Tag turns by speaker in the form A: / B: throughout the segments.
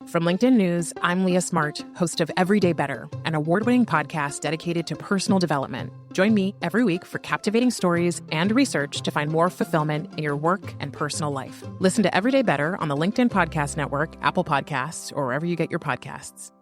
A: From LinkedIn News, I'm Leah Smart, host of Everyday Better, an award-winning podcast dedicated to personal development. Join me every week for captivating stories and research to find more fulfillment in your work and personal life. Listen to Everyday Better on the LinkedIn Podcast Network, Apple Podcasts, or wherever you get your podcasts.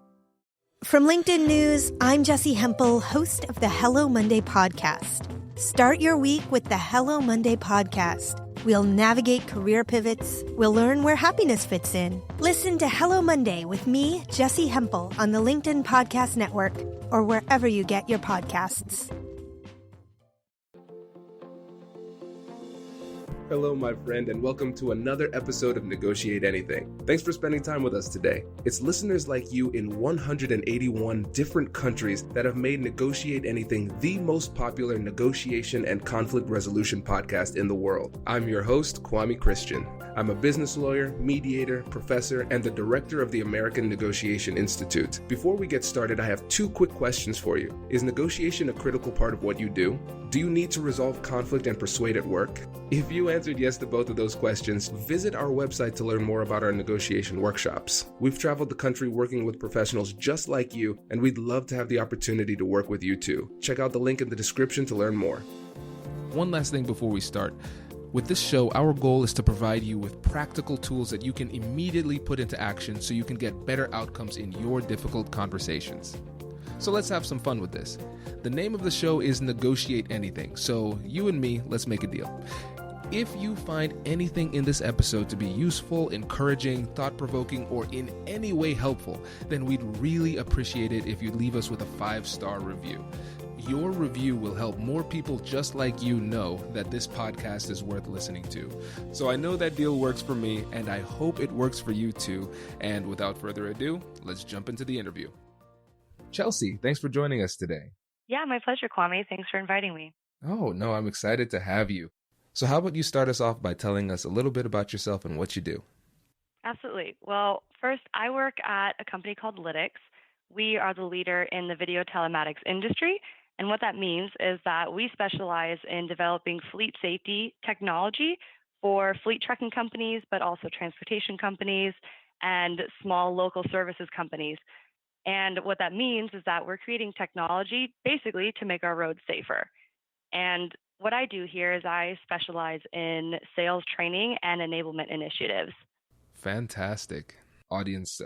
B: From LinkedIn News, I'm Jessie Hempel, host of the Hello Monday podcast. Start your week with the Hello Monday podcast. We'll navigate career pivots. We'll learn where happiness fits in. Listen to Hello Monday with me, Jessie Hempel, on the LinkedIn Podcast Network or wherever you get your podcasts.
C: Hello, my friend, and welcome to another episode of Negotiate Anything. Thanks for spending time with us today. It's listeners like you in 181 different countries that have made Negotiate Anything the most popular negotiation and conflict resolution podcast in the world. I'm your host, Kwame Christian. I'm a business lawyer, mediator, professor, and the director of the American Negotiation Institute. Before we get started, I have two quick questions for you. Is negotiation a critical part of what you do? Do you need to resolve conflict and persuade at work? If you answered yes to both of those questions, visit our website to learn more about our negotiation workshops. We've traveled the country working with professionals just like you, and we'd love to have the opportunity to work with you too. Check out the link in the description to learn more.
D: One last thing before we start. With this show, our goal is to provide you with practical tools that you can immediately put into action so you can get better outcomes in your difficult conversations. So let's have some fun with this. The name of the show is Negotiate Anything, so you and me, let's make a deal. If you find anything in this episode to be useful, encouraging, thought-provoking, or in any way helpful, then we'd really appreciate it if you'd leave us with a 5-star review. Your review will help more people just like you know that this podcast is worth listening to. So I know that deal works for me, and I hope it works for you too. And without further ado, let's jump into the interview. Chelsea, thanks for joining us today.
E: Yeah, my pleasure, Kwame. Thanks for inviting me.
D: Oh, no, I'm excited to have you. So how about you start us off by telling us a little bit about yourself and what you do?
E: Absolutely. Well, first, I work at a company called Lytx. We are the leader in the video telematics industry. And what that means is that we specialize in developing fleet safety technology for fleet trucking companies, but also transportation companies and small local services companies. And what that means is that we're creating technology basically to make our roads safer. And what I do here is I specialize in sales training and enablement initiatives.
D: Fantastic. Audience,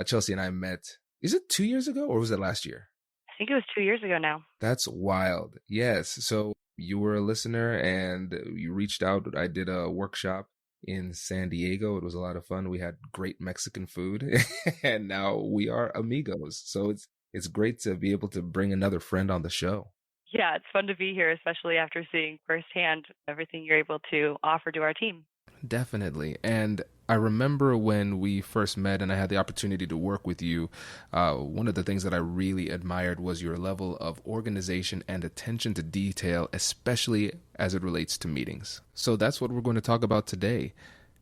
D: Chelsea and I met, is it 2 years ago or was it last year?
E: I think it was 2 years ago now.
D: That's wild. Yes. So you were a listener and you reached out. I did a workshop in San Diego. It was a lot of fun. We had great Mexican food and now we are amigos. So it's great to be able to bring another friend on the show.
E: Yeah, it's fun to be here, especially after seeing firsthand everything you're able to offer to our team.
D: Definitely. And I remember when we first met and I had the opportunity to work with you, one of the things that I really admired was your level of organization and attention to detail, especially as it relates to meetings. So that's what we're going to talk about today,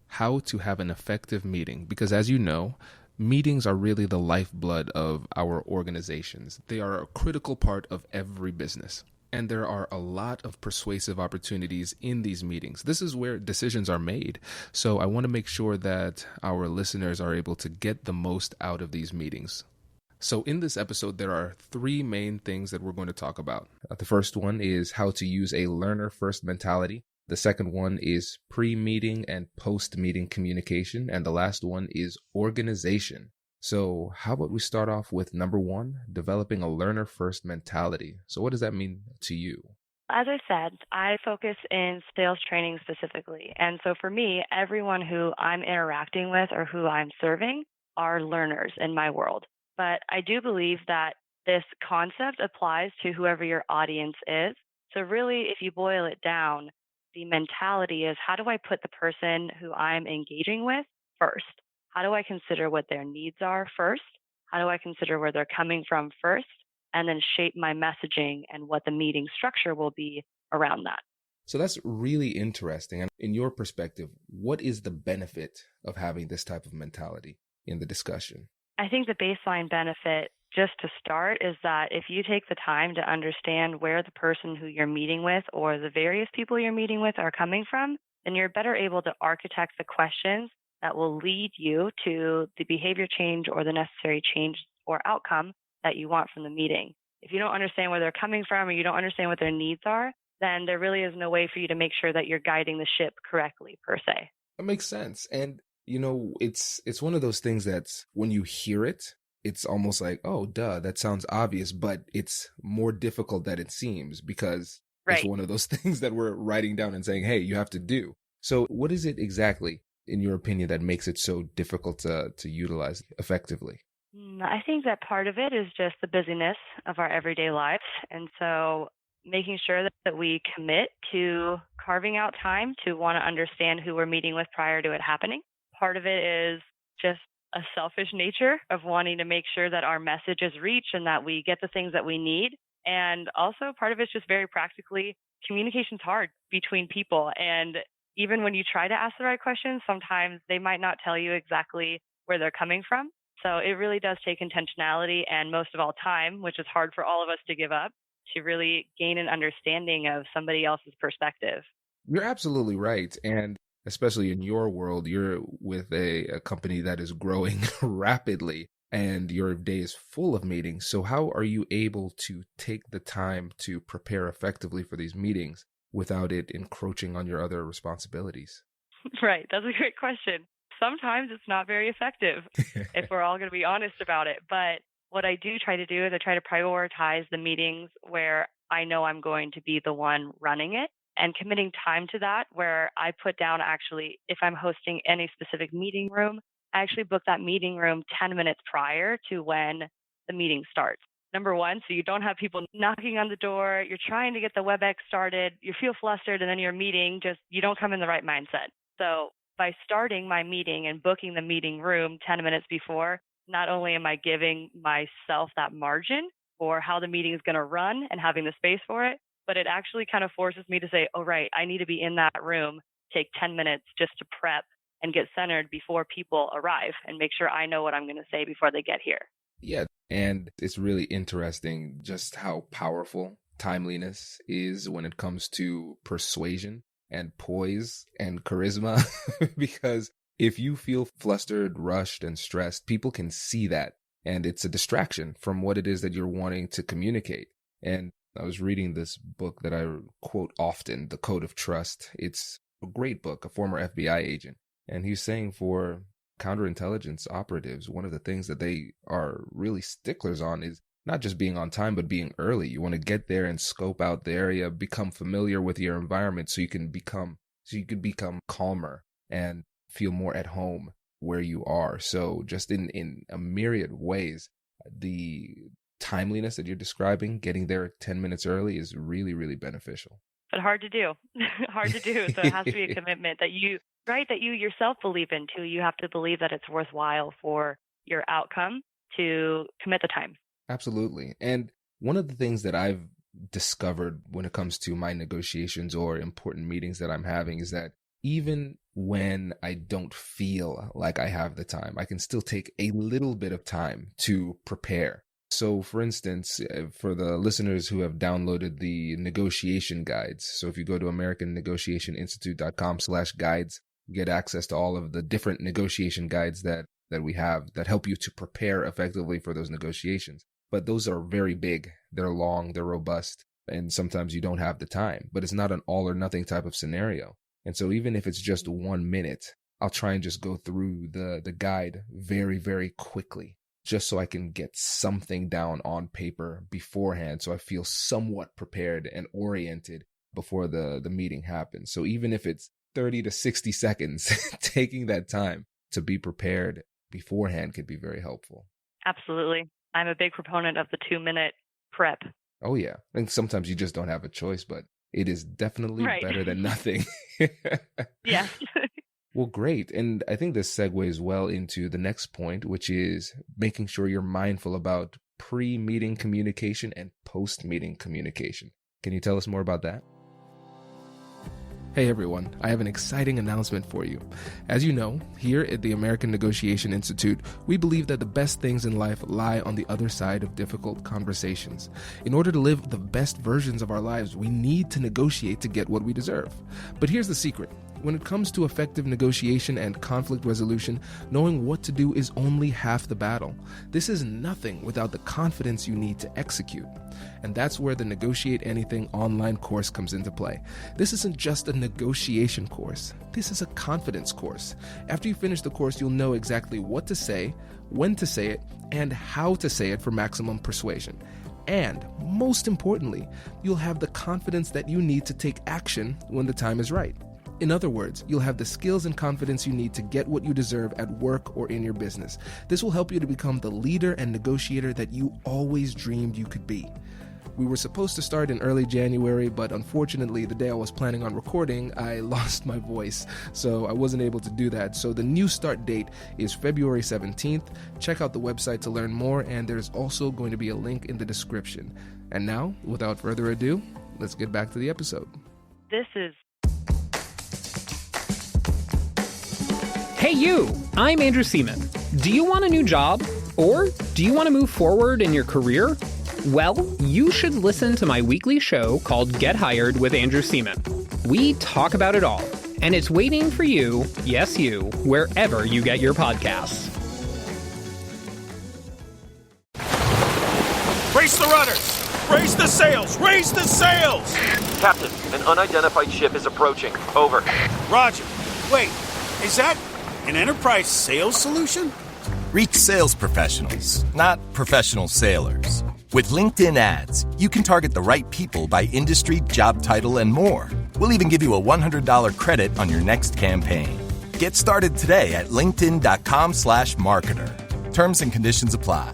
D: how to have an effective meeting. Because as you know, meetings are really the lifeblood of our organizations. They are a critical part of every business. And there are a lot of persuasive opportunities in these meetings. This is where decisions are made. So I want to make sure that our listeners are able to get the most out of these meetings. So in this episode, there are 3 main things that we're going to talk about. The first one is how to use a learner-first mentality. The second one is pre-meeting and post-meeting communication. And the last one is organization. So how about we start off with number 1, developing a learner-first mentality. So what does that mean to you?
E: As I said, I focus in sales training specifically. And so for me, everyone who I'm interacting with or who I'm serving are learners in my world. But I do believe that this concept applies to whoever your audience is. So really, if you boil it down, the mentality is, how do I put the person who I'm engaging with first? How do I consider what their needs are first? How do I consider where they're coming from first? And then shape my messaging and what the meeting structure will be around that.
D: So that's really interesting. And in your perspective, what is the benefit of having this type of mentality in the discussion?
E: I think the baseline benefit, just to start, is that if you take the time to understand where the person who you're meeting with or the various people you're meeting with are coming from, then you're better able to architect the questions that will lead you to the behavior change or the necessary change or outcome that you want from the meeting. If you don't understand where they're coming from or you don't understand what their needs are, then there really is no way for you to make sure that you're guiding the ship correctly, per se.
D: That makes sense. And, it's one of those things that's when you hear it, it's almost like, oh, duh, that sounds obvious, but it's more difficult than it seems because it's one of those things that we're writing down and saying, hey, you have to do. So what is it exactly, in your opinion, that makes it so difficult to utilize effectively?
E: I think that part of it is just the busyness of our everyday lives. And so making sure that we commit to carving out time to want to understand who we're meeting with prior to it happening. Part of it is just a selfish nature of wanting to make sure that our message is reached and that we get the things that we need. And also part of it's just very practically, communication's hard between people. And even when you try to ask the right questions, sometimes they might not tell you exactly where they're coming from. So it really does take intentionality and most of all time, which is hard for all of us to give up, to really gain an understanding of somebody else's perspective.
D: You're absolutely right. And especially in your world, you're with a company that is growing rapidly and your day is full of meetings. So how are you able to take the time to prepare effectively for these meetings without it encroaching on your other responsibilities?
E: Right. That's a great question. Sometimes it's not very effective if we're all going to be honest about it. But what I do try to do is I try to prioritize the meetings where I know I'm going to be the one running it and committing time to that, where I put down actually, if I'm hosting any specific meeting room, I actually book that meeting room 10 minutes prior to when the meeting starts. Number one, so you don't have people knocking on the door, you're trying to get the WebEx started, you feel flustered, and then your meeting you don't come in the right mindset. So by starting my meeting and booking the meeting room 10 minutes before, not only am I giving myself that margin for how the meeting is going to run and having the space for it, but it actually kind of forces me to say, oh, right, I need to be in that room, take 10 minutes just to prep and get centered before people arrive and make sure I know what I'm going to say before they get here.
D: Yeah, and it's really interesting just how powerful timeliness is when it comes to persuasion and poise and charisma, because if you feel flustered, rushed, and stressed, people can see that, and it's a distraction from what it is that you're wanting to communicate. And I was reading this book that I quote often, The Code of Trust. It's a great book, a former FBI agent, and he's saying for counterintelligence operatives, one of the things that they are really sticklers on is not just being on time, but being early. You want to get there and scope out the area, become familiar with your environment so you can become calmer and feel more at home where you are. So just in a myriad of ways, the timeliness that you're describing, getting there 10 minutes early, is really, really beneficial.
E: But hard to do. Hard to do. So it has to be a commitment that you yourself believe in too. You have to believe that it's worthwhile for your outcome to commit the time.
D: Absolutely. And one of the things that I've discovered when it comes to my negotiations or important meetings that I'm having is that even when I don't feel like I have the time, I can still take a little bit of time to prepare. So for instance, for the listeners who have downloaded the negotiation guides, so if you go to AmericanNegotiationInstitute.com/guides, you get access to all of the different negotiation guides that we have that help you to prepare effectively for those negotiations. But those are very big, they're long, they're robust, and sometimes you don't have the time. But it's not an all or nothing type of scenario. And so even if it's just 1 minute, I'll try and just go through the guide very, very quickly, just so I can get something down on paper beforehand, so I feel somewhat prepared and oriented before the meeting happens. So even if it's 30 to 60 seconds, taking that time to be prepared beforehand could be very helpful.
E: Absolutely. I'm a big proponent of the 2-minute prep.
D: Oh, yeah. And sometimes you just don't have a choice, but it is definitely better than nothing.
E: Yeah.
D: Well, great. And I think this segues well into the next point, which is making sure you're mindful about pre-meeting communication and post-meeting communication. Can you tell us more about that? Hey everyone, I have an exciting announcement for you. As you know, here at the American Negotiation Institute, we believe that the best things in life lie on the other side of difficult conversations. In order to live the best versions of our lives, we need to negotiate to get what we deserve. But here's the secret. When it comes to effective negotiation and conflict resolution, knowing what to do is only half the battle. This is nothing without the confidence you need to execute. And that's where the Negotiate Anything online course comes into play. This isn't just a negotiation course. This is a confidence course. After you finish the course, you'll know exactly what to say, when to say it, and how to say it for maximum persuasion. And most importantly, you'll have the confidence that you need to take action when the time is right. In other words, you'll have the skills and confidence you need to get what you deserve at work or in your business. This will help you to become the leader and negotiator that you always dreamed you could be. We were supposed to start in early January, but unfortunately, the day I was planning on recording, I lost my voice, so I wasn't able to do that. So the new start date is February 17th. Check out the website to learn more, and there's also going to be a link in the description. And now, without further ado, let's get back to the episode.
E: This is
F: Hey you, I'm Andrew Seaman. Do you want a new job? Or do you want to move forward in your career? Well, you should listen to my weekly show called Get Hired with Andrew Seaman. We talk about it all, and it's waiting for you, yes you, wherever you get your podcasts.
G: Brace the rudders! Raise the sails! Raise the sails!
H: Captain, an unidentified ship is approaching. Over.
G: Roger. Wait, is that an enterprise sales solution?
I: Reach sales professionals, not professional sailors. With LinkedIn ads, you can target the right people by industry, job title, and more. We'll even give you a $100 credit on your next campaign. Get started today at linkedin.com/marketer. Terms and conditions apply.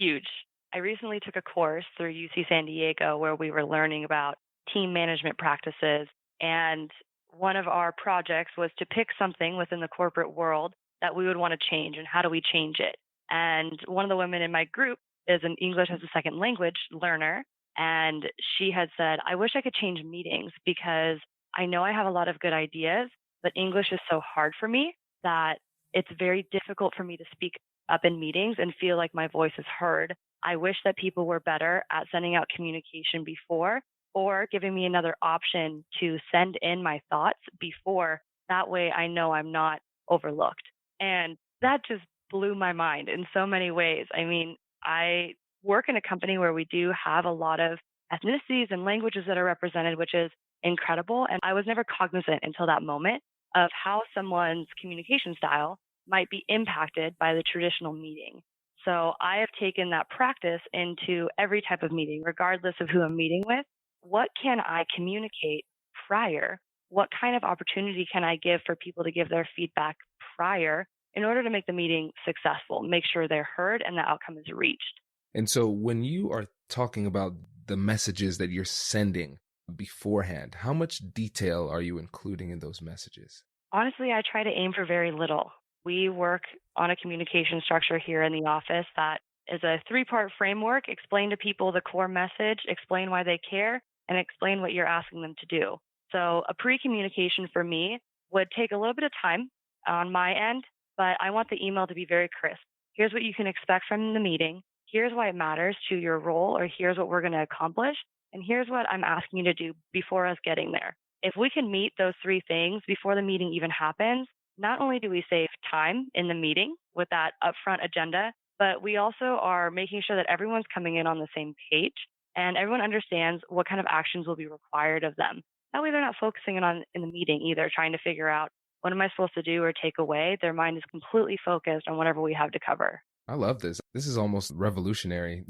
E: huge. I recently took a course through UC San Diego where we were learning about team management practices. And one of our projects was to pick something within the corporate world that we would want to change and how do we change it. And one of the women in my group is an English as a second language learner. And she had said, I wish I could change meetings because I know I have a lot of good ideas, but English is so hard for me that it's very difficult for me to speak up in meetings and feel like my voice is heard. I wish that people were better at sending out communication before or giving me another option to send in my thoughts before. That way I know I'm not overlooked. And that just blew my mind in so many ways. I mean, I work in a company where we do have a lot of ethnicities and languages that are represented, which is incredible. And I was never cognizant until that moment of how someone's communication style might be impacted by the traditional meeting. So I have taken that practice into every type of meeting, regardless of who I'm meeting with. What can I communicate prior? What kind of opportunity can I give for people to give their feedback prior in order to make the meeting successful, make sure they're heard and the outcome is reached?
D: And so when you are talking about the messages that you're sending beforehand, how much detail are you including in those messages?
E: Honestly, I try to aim for very little. We work on a communication structure here in the office that is a 3-part framework: explain to people the core message, explain why they care, and explain what you're asking them to do. So a pre-communication for me would take a little bit of time on my end, but I want the email to be very crisp. Here's what you can expect from the meeting. Here's why it matters to your role, or here's what we're going to accomplish. And here's what I'm asking you to do before us getting there. If we can meet those 3 things before the meeting even happens, not only do we save time in the meeting with that upfront agenda, but we also are making sure that everyone's coming in on the same page and everyone understands what kind of actions will be required of them. That way they're not focusing in the meeting either, trying to figure out what am I supposed to do or take away. Their mind is completely focused on whatever we have to cover.
D: I love this. This is almost revolutionary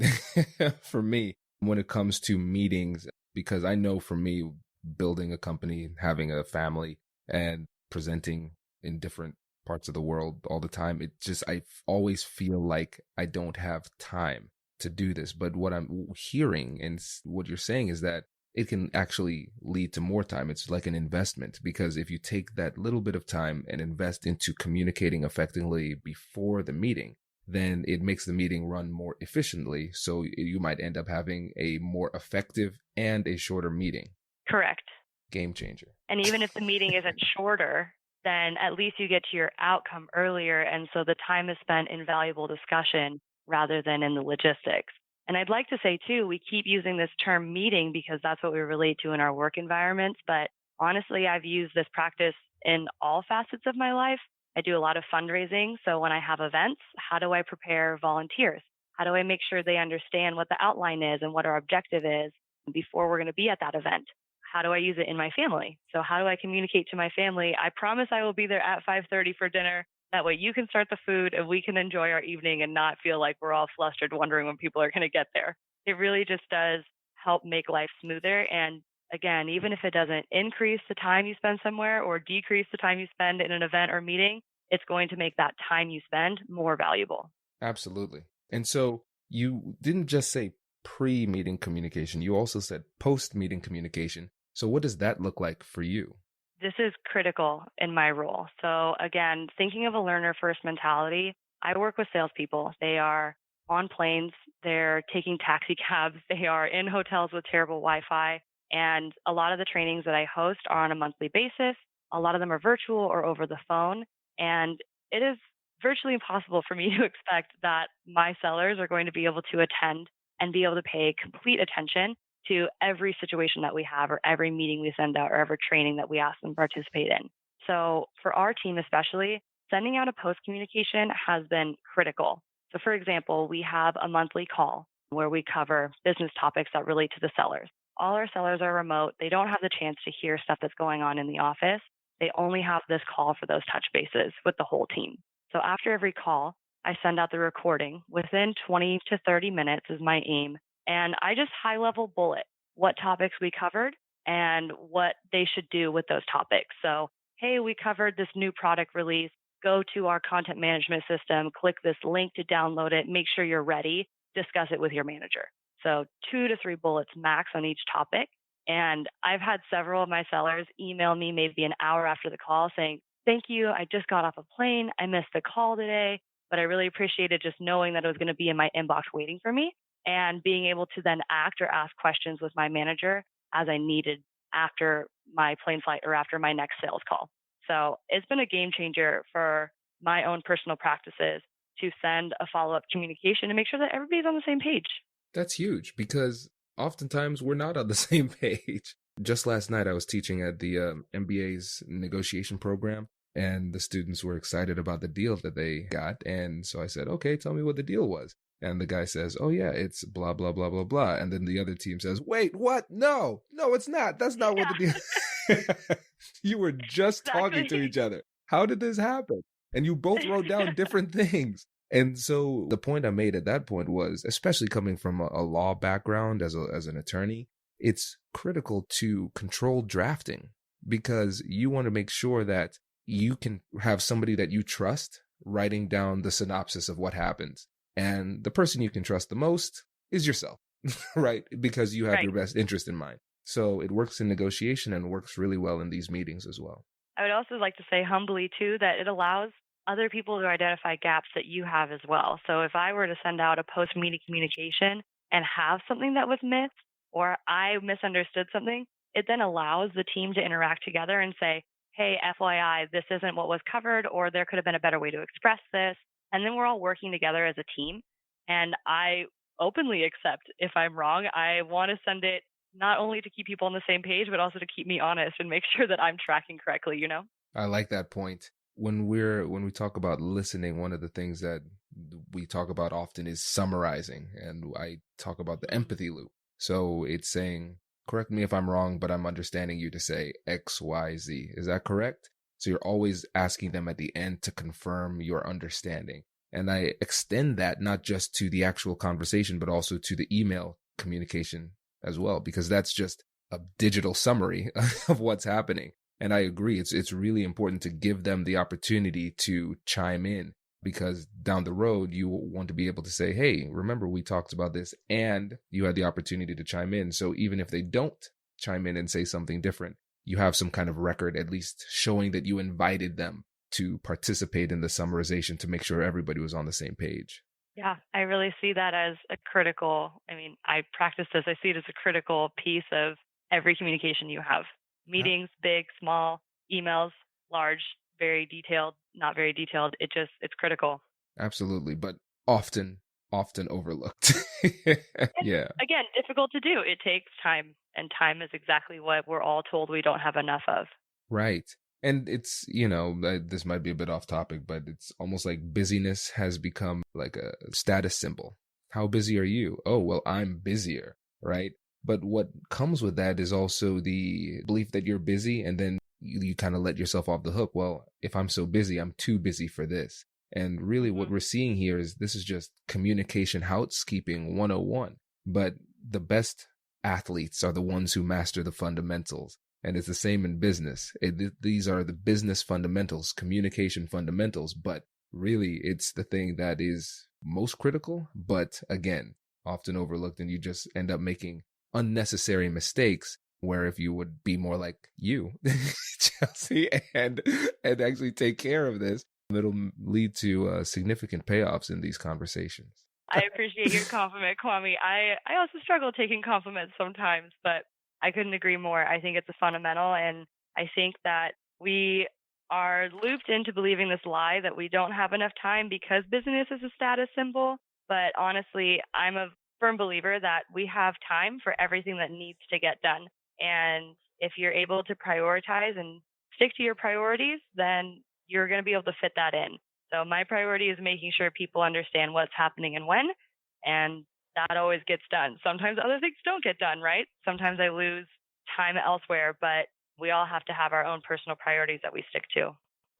D: for me when it comes to meetings, because I know for me, building a company, having a family, and presenting in different parts of the world all the time, I always feel like I don't have time to do this. But what I'm hearing and what you're saying is that it can actually lead to more time. It's like an investment, because if you take that little bit of time and invest into communicating effectively before the meeting, then it makes the meeting run more efficiently. So you might end up having a more effective and a shorter meeting.
E: Correct.
D: Game changer.
E: And even if the meeting isn't shorter, then at least you get to your outcome earlier. And so the time is spent in valuable discussion rather than in the logistics. And I'd like to say, too, we keep using this term meeting because that's what we relate to in our work environments. But honestly, I've used this practice in all facets of my life. I do a lot of fundraising. So when I have events, how do I prepare volunteers? How do I make sure they understand what the outline is and what our objective is before we're going to be at that event? How do I use it in my family? So how do I communicate to my family? I promise I will be there at 5:30 for dinner. That way you can start the food and we can enjoy our evening and not feel like we're all flustered wondering when people are going to get there. It really just does help make life smoother. And again, even if it doesn't increase the time you spend somewhere or decrease the time you spend in an event or meeting, it's going to make that time you spend more valuable.
D: Absolutely. And so you didn't just say pre-meeting communication, you also said post-meeting communication. So what does that look like for you?
E: This is critical in my role. So again, thinking of a learner first mentality, I work with salespeople. They are on planes, they're taking taxi cabs, they are in hotels with terrible Wi-Fi. And a lot of the trainings that I host are on a monthly basis. A lot of them are virtual or over the phone. And it is virtually impossible for me to expect that my sellers are going to be able to attend and be able to pay complete attention to every situation that we have or every meeting we send out or every training that we ask them to participate in. So for our team especially, sending out a post communication has been critical. So for example, we have a monthly call where we cover business topics that relate to the sellers. All our sellers are remote. They don't have the chance to hear stuff that's going on in the office. They only have this call for those touch bases with the whole team. So after every call, I send out the recording. Within 20 to 30 minutes is my aim. And I just high level bullet what topics we covered and what they should do with those topics. So, hey, we covered this new product release. Go to our content management system, click this link to download it, make sure you're ready, discuss it with your manager. So 2 to 3 bullets max on each topic. And I've had several of my sellers email me maybe an hour after the call saying, thank you, I just got off a plane. I missed the call today, but I really appreciated just knowing that it was going to be in my inbox waiting for me and being able to then act or ask questions with my manager as I needed after my plane flight or after my next sales call. So it's been a game changer for my own personal practices to send a follow-up communication and make sure that everybody's on the same page.
D: That's huge because oftentimes we're not on the same page. Just last night, I was teaching at the MBA's negotiation program, and the students were excited about the deal that they got. And so I said, okay, tell me what the deal was. And the guy says, oh, yeah, it's blah, blah, blah, blah, blah. And then the other team says, wait, what? No, it's not. That's not what the deal. You were just talking to each other. How did this happen? And you both wrote down different things. And so the point I made at that point was, especially coming from a law background as an attorney, it's critical to control drafting because you want to make sure that you can have somebody that you trust writing down the synopsis of what happens. And the person you can trust the most is yourself, right? Because you have your best interest in mind. So it works in negotiation and works really well in these meetings as well.
E: I would also like to say humbly, too, that it allows other people to identify gaps that you have as well. So if I were to send out a post-meeting communication and have something that was missed or I misunderstood something, it then allows the team to interact together and say, hey, FYI, this isn't what was covered, or there could have been a better way to express this. And then we're all working together as a team. And I openly accept if I'm wrong. I want to send it not only to keep people on the same page, but also to keep me honest and make sure that I'm tracking correctly, you know?
D: I like that point. When we talk about listening, one of the things that we talk about often is summarizing. And I talk about the empathy loop. So it's saying, correct me if I'm wrong, but I'm understanding you to say X, Y, Z. Is that correct? So you're always asking them at the end to confirm your understanding. And I extend that not just to the actual conversation, but also to the email communication as well, because that's just a digital summary of what's happening. And I agree. It's really important to give them the opportunity to chime in, because down the road, you want to be able to say, hey, remember we talked about this and you had the opportunity to chime in. So even if they don't chime in and say something different, you have some kind of record, at least showing that you invited them to participate in the summarization to make sure everybody was on the same page.
E: Yeah, I really see that as a critical, I practice this, I see it as a critical piece of every communication you have. Meetings, big, small, emails, large, very detailed, not very detailed. It's critical.
D: Absolutely. But often often overlooked. Yeah.
E: Again, difficult to do. It takes time, and time is exactly what we're all told we don't have enough of.
D: Right. And it's, you know, this might be a bit off topic, but it's almost like busyness has become like a status symbol. How busy are you? Oh, well, I'm busier, right? But what comes with that is also the belief that you're busy, and then you kind of let yourself off the hook. Well, if I'm so busy, I'm too busy for this. And really what we're seeing here is this is just communication housekeeping 101. But the best athletes are the ones who master the fundamentals. And it's the same in business. These are the business fundamentals, communication fundamentals, but really it's the thing that is most critical, but again, often overlooked, and you just end up making unnecessary mistakes where if you would be more like you, Chelsea, and actually take care of this, it'll lead to significant payoffs in these conversations.
E: I appreciate your compliment, Kwame. I also struggle taking compliments sometimes, but I couldn't agree more. I think it's a fundamental, and I think that we are looped into believing this lie that we don't have enough time because business is a status symbol. But honestly, I'm a firm believer that we have time for everything that needs to get done. And if you're able to prioritize and stick to your priorities, then you're going to be able to fit that in. So my priority is making sure people understand what's happening and when, and that always gets done. Sometimes other things don't get done, right? Sometimes I lose time elsewhere, but we all have to have our own personal priorities that we stick to.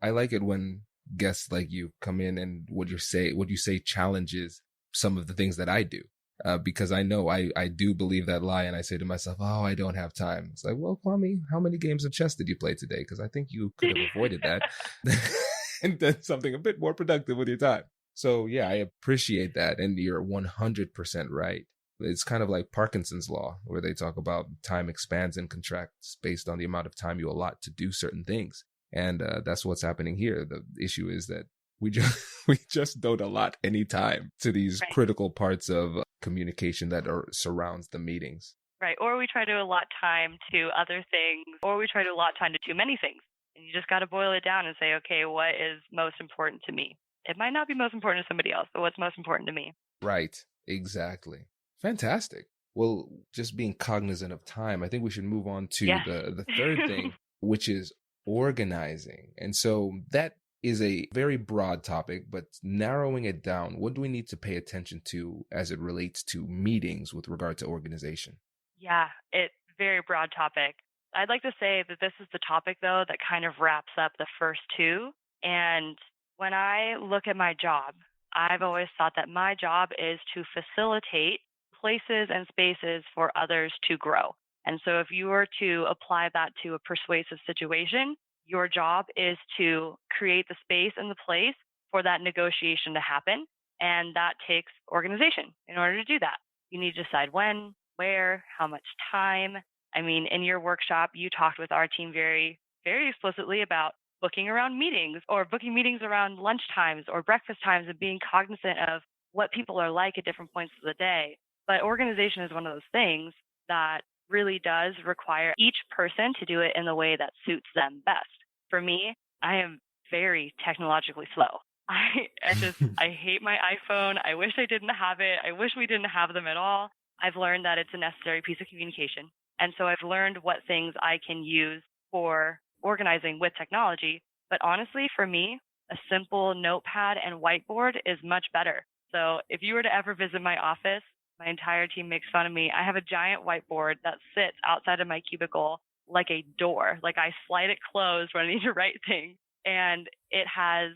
D: I like it when guests like you come in and what you say challenges some of the things that I do. Because I know I do believe that lie, and I say to myself, oh, I don't have time. It's like, well, Kwame, how many games of chess did you play today? Because I think you could have avoided that and done something a bit more productive with your time. So yeah, I appreciate that. And you're 100% right. It's kind of like Parkinson's law, where they talk about time expands and contracts based on the amount of time you allot to do certain things. And that's what's happening here. The issue is that we just don't allot any time to these critical parts of communication that surrounds the meetings.
E: Right. Or we try to allot time to other things, or we try to allot time to too many things. And you just got to boil it down and say, okay, what is most important to me? It might not be most important to somebody else, but what's most important to me?
D: Right. Exactly. Fantastic. Well, just being cognizant of time, I think we should move on to the third thing, which is organizing. And so that is a very broad topic, but narrowing it down, what do we need to pay attention to as it relates to meetings with regard to organization?
E: Yeah, it's a very broad topic. I'd like to say that this is the topic, though, that kind of wraps up the first two. And when I look at my job, I've always thought that my job is to facilitate places and spaces for others to grow. And so if you were to apply that to a persuasive situation, your job is to create the space and the place for that negotiation to happen. And that takes organization in order to do that. You need to decide when, where, how much time. I mean, in your workshop, you talked with our team very, very explicitly about booking around meetings or booking meetings around lunch times or breakfast times and being cognizant of what people are like at different points of the day. But organization is one of those things that really does require each person to do it in the way that suits them best. For me, I am very technologically slow. I hate my iPhone. I wish I didn't have it. I wish we didn't have them at all. I've learned that it's a necessary piece of communication. And so I've learned what things I can use for organizing with technology. But honestly, for me, a simple notepad and whiteboard is much better. So if you were to ever visit my office, my entire team makes fun of me. I have a giant whiteboard that sits outside of my cubicle like a door. Like I slide it closed when I need to write things. And it has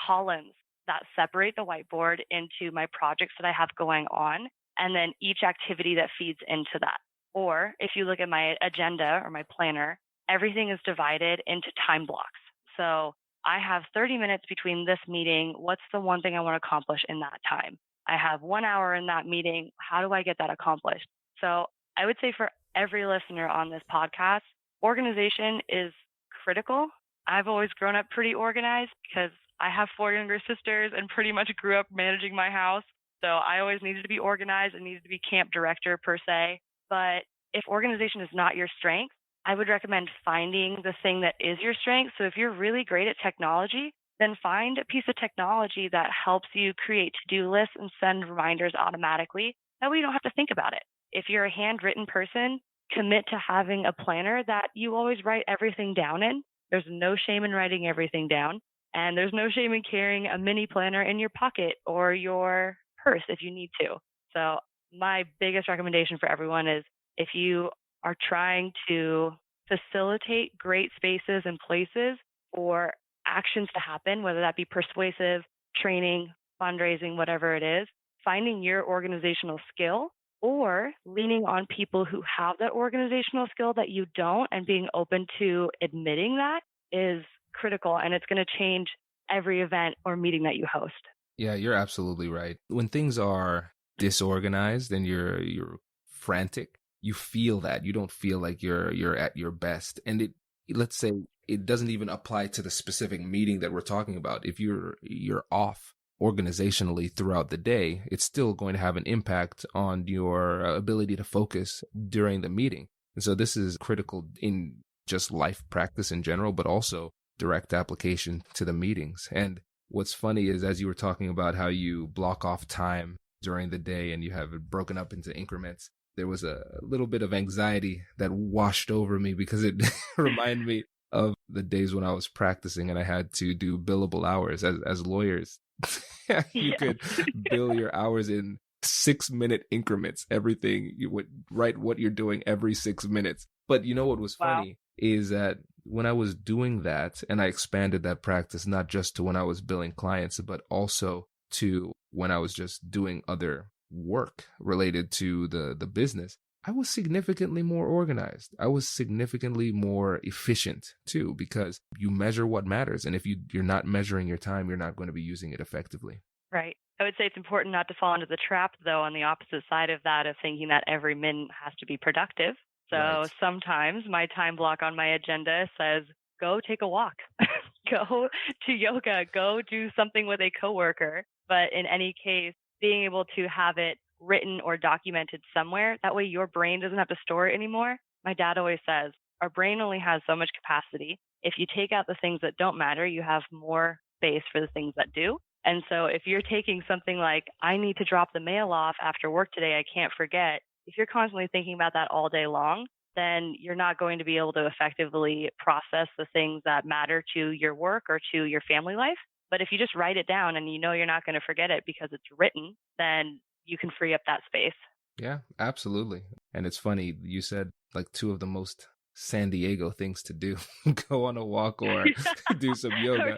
E: columns that separate the whiteboard into my projects that I have going on, and then each activity that feeds into that. Or if you look at my agenda or my planner, everything is divided into time blocks. So I have 30 minutes between this meeting. What's the one thing I want to accomplish in that time? I have 1 hour in that meeting. How do I get that accomplished? So I would say for every listener on this podcast, organization is critical. I've always grown up pretty organized because I have 4 younger sisters and pretty much grew up managing my house. So I always needed to be organized and needed to be camp director per se. But if organization is not your strength, I would recommend finding the thing that is your strength. So if you're really great at technology, then find a piece of technology that helps you create to-do lists and send reminders automatically. That way you don't have to think about it. If you're a handwritten person, commit to having a planner that you always write everything down in. There's no shame in writing everything down. And there's no shame in carrying a mini planner in your pocket or your purse if you need to. So my biggest recommendation for everyone is if you are trying to facilitate great spaces and places for actions to happen, whether that be persuasive, training, fundraising, whatever it is, finding your organizational skill or leaning on people who have that organizational skill that you don't and being open to admitting that is critical, and it's going to change every event or meeting that you host.
D: Yeah, you're absolutely right. When things are disorganized and you're frantic, you feel that. You don't feel like you're at your best. And let's say it doesn't even apply to the specific meeting that we're talking about. If you're off organizationally throughout the day, it's still going to have an impact on your ability to focus during the meeting. And so this is critical in just life practice in general, but also direct application to the meetings. And what's funny is, as you were talking about how you block off time during the day and you have it broken up into increments, there was a little bit of anxiety that washed over me because it reminded me of the days when I was practicing and I had to do billable hours as lawyers. You could bill your hours in 6-minute increments. Everything you would write what you're doing every 6 minutes. But you know what was funny is that when I was doing that, and I expanded that practice not just to when I was billing clients, but also to when I was just doing other work related to the business, I was significantly more organized. I was significantly more efficient too, because you measure what matters. And if you're not measuring your time, you're not going to be using it effectively.
E: Right. I would say it's important not to fall into the trap, though, on the opposite side of that, of thinking that every minute has to be productive. So sometimes my time block on my agenda says, go take a walk, go to yoga, go do something with a coworker. But in any case, being able to have it written or documented somewhere, that way your brain doesn't have to store it anymore. My dad always says, our brain only has so much capacity. If you take out the things that don't matter, you have more space for the things that do. And so if you're taking something like, I need to drop the mail off after work today, I can't forget. If you're constantly thinking about that all day long, then you're not going to be able to effectively process the things that matter to your work or to your family life. But if you just write it down and you know you're not going to forget it because it's written, then you can free up that space.
D: Yeah, absolutely. And it's funny, you said like two of the most San Diego things to do, go on a walk or do some yoga.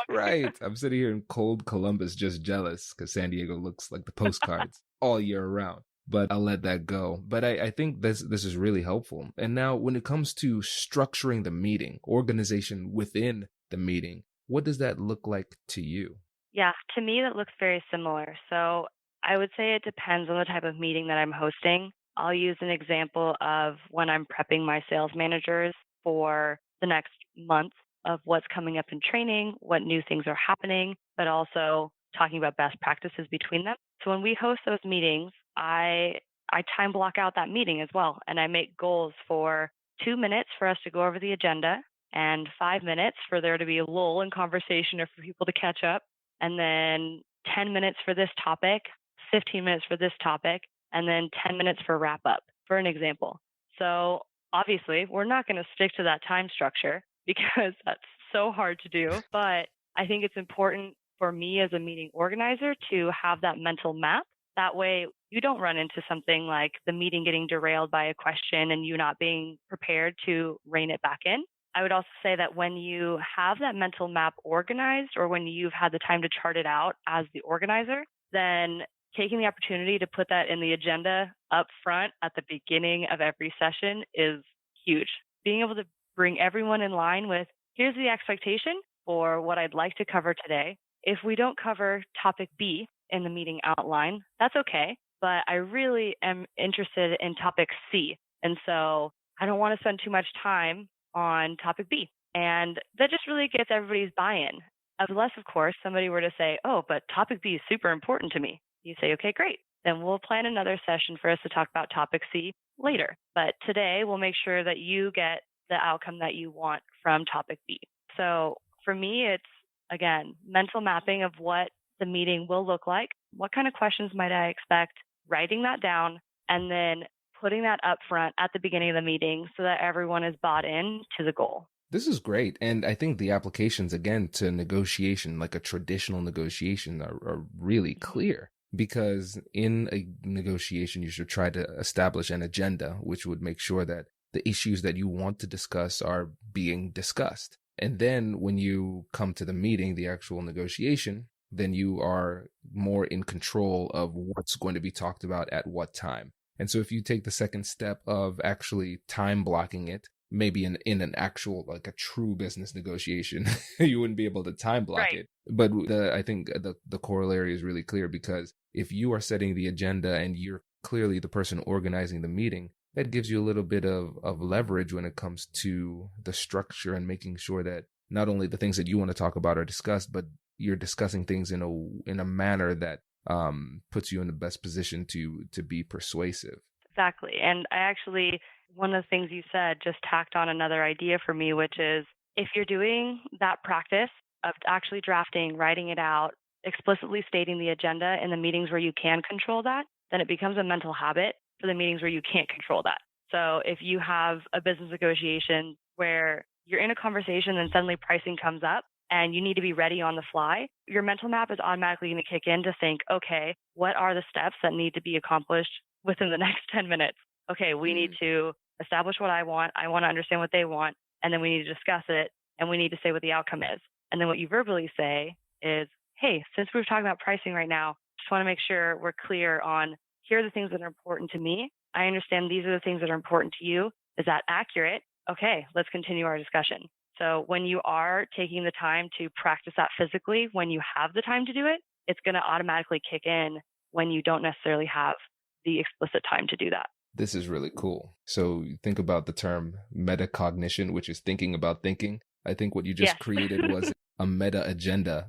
D: Right. I'm sitting here in cold Columbus just jealous because San Diego looks like the postcards all year round. But I'll let that go. But I think this is really helpful. And now when it comes to structuring the meeting, organization within the meeting, what does that look like to you?
E: Yeah, to me, that looks very similar. So I would say it depends on the type of meeting that I'm hosting. I'll use an example of when I'm prepping my sales managers for the next month of what's coming up in training, what new things are happening, but also talking about best practices between them. So when we host those meetings, I time block out that meeting as well. And I make goals for 2 minutes for us to go over the agenda and 5 minutes for there to be a lull in conversation or for people to catch up. And then 10 minutes for this topic, 15 minutes for this topic, and then 10 minutes for wrap up, for an example. So obviously, we're not going to stick to that time structure because that's so hard to do. But I think it's important for me as a meeting organizer to have that mental map. That way, you don't run into something like the meeting getting derailed by a question and you not being prepared to rein it back in. I would also say that when you have that mental map organized or when you've had the time to chart it out as the organizer, then taking the opportunity to put that in the agenda up front at the beginning of every session is huge. Being able to bring everyone in line with, here's the expectation for what I'd like to cover today. If we don't cover topic B in the meeting outline, that's okay. But I really am interested in topic C. And so I don't want to spend too much time on topic B. And that just really gets everybody's buy-in. Unless, of course, somebody were to say, oh, but topic B is super important to me. You say, okay, great. Then we'll plan another session for us to talk about topic C later. But today we'll make sure that you get the outcome that you want from topic B. So for me, it's again, mental mapping of what the meeting will look like. What kind of questions might I expect? Writing that down and then putting that up front at the beginning of the meeting so that everyone is bought in to the goal.
D: This is great. And I think the applications, again, to negotiation, like a traditional negotiation, are really clear. Because in a negotiation, you should try to establish an agenda, which would make sure that the issues that you want to discuss are being discussed. And then when you come to the meeting, the actual negotiation, then you are more in control of what's going to be talked about at what time. And so if you take the second step of actually time blocking it, maybe in an actual, like a true business negotiation, you wouldn't be able to time block it. But I think the corollary is really clear, because if you are setting the agenda and you're clearly the person organizing the meeting, that gives you a little bit of leverage when it comes to the structure and making sure that not only the things that you want to talk about are discussed, but you're discussing things in a manner that puts you in the best position to be persuasive.
E: Exactly. And one of the things you said just tacked on another idea for me, which is if you're doing that practice of actually drafting, writing it out, explicitly stating the agenda in the meetings where you can control that, then it becomes a mental habit for the meetings where you can't control that. So if you have a business negotiation where you're in a conversation and suddenly pricing comes up and you need to be ready on the fly, your mental map is automatically going to kick in to think, okay, what are the steps that need to be accomplished within the next 10 minutes? Okay, we need to establish what I want. I want to understand what they want. And then we need to discuss it. And we need to say what the outcome is. And then what you verbally say is, hey, since we're talking about pricing right now, just want to make sure we're clear on here are the things that are important to me. I understand these are the things that are important to you. Is that accurate? Okay, let's continue our discussion. So when you are taking the time to practice that physically, when you have the time to do it, it's going to automatically kick in when you don't necessarily have the explicit time to do that.
D: This is really cool. So you think about the term metacognition, which is thinking about thinking. I think what you just created was a meta agenda,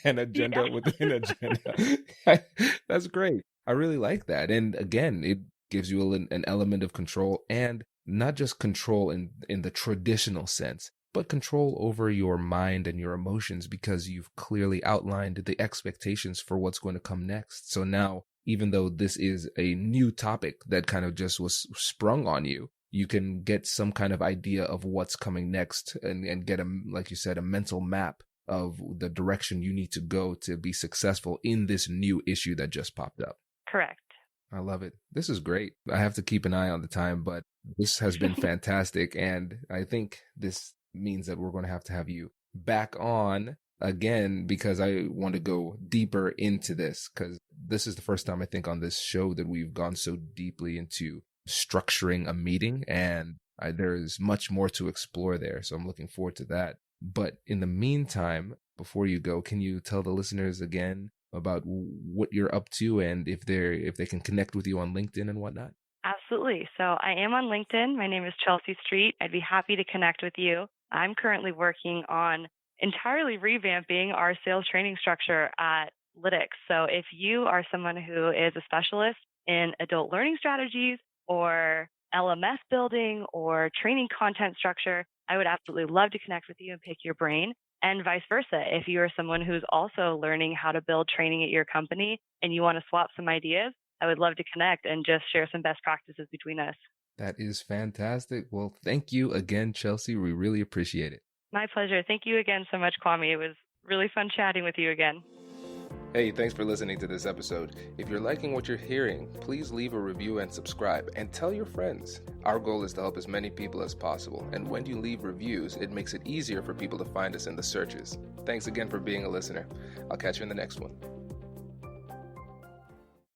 D: an agenda within agenda. That's great. I really like that. And again, it gives you an element of control, and not just control in the traditional sense, but control over your mind and your emotions, because you've clearly outlined the expectations for what's going to come next. So now, even though this is a new topic that kind of just was sprung on you, you can get some kind of idea of what's coming next and get, like you said, a mental map of the direction you need to go to be successful in this new issue that just popped up.
E: Correct.
D: I love it. This is great. I have to keep an eye on the time, but this has been fantastic. And I think this means that we're going to have you back on again, because I want to go deeper into this, because this is the first time I think on this show that we've gone so deeply into structuring a meeting, and there's much more to explore there. So I'm looking forward to that. But in the meantime, before you go, can you tell the listeners again about what you're up to and if they can connect with you on LinkedIn and whatnot?
E: Absolutely. So I am on LinkedIn. My name is Chelsea Street. I'd be happy to connect with you. I'm currently working on entirely revamping our sales training structure at Lytx. So if you are someone who is a specialist in adult learning strategies or LMS building or training content structure, I would absolutely love to connect with you and pick your brain. And vice versa. If you are someone who's also learning how to build training at your company and you want to swap some ideas, I would love to connect and just share some best practices between us.
D: That is fantastic. Well, thank you again, Chelsea. We really appreciate it.
E: My pleasure. Thank you again so much, Kwame. It was really fun chatting with you again.
D: Hey, thanks for listening to this episode. If you're liking what you're hearing, please leave a review and subscribe, and tell your friends. Our goal is to help as many people as possible, and when you leave reviews, it makes it easier for people to find us in the searches. Thanks again for being a listener. I'll catch you in the next one.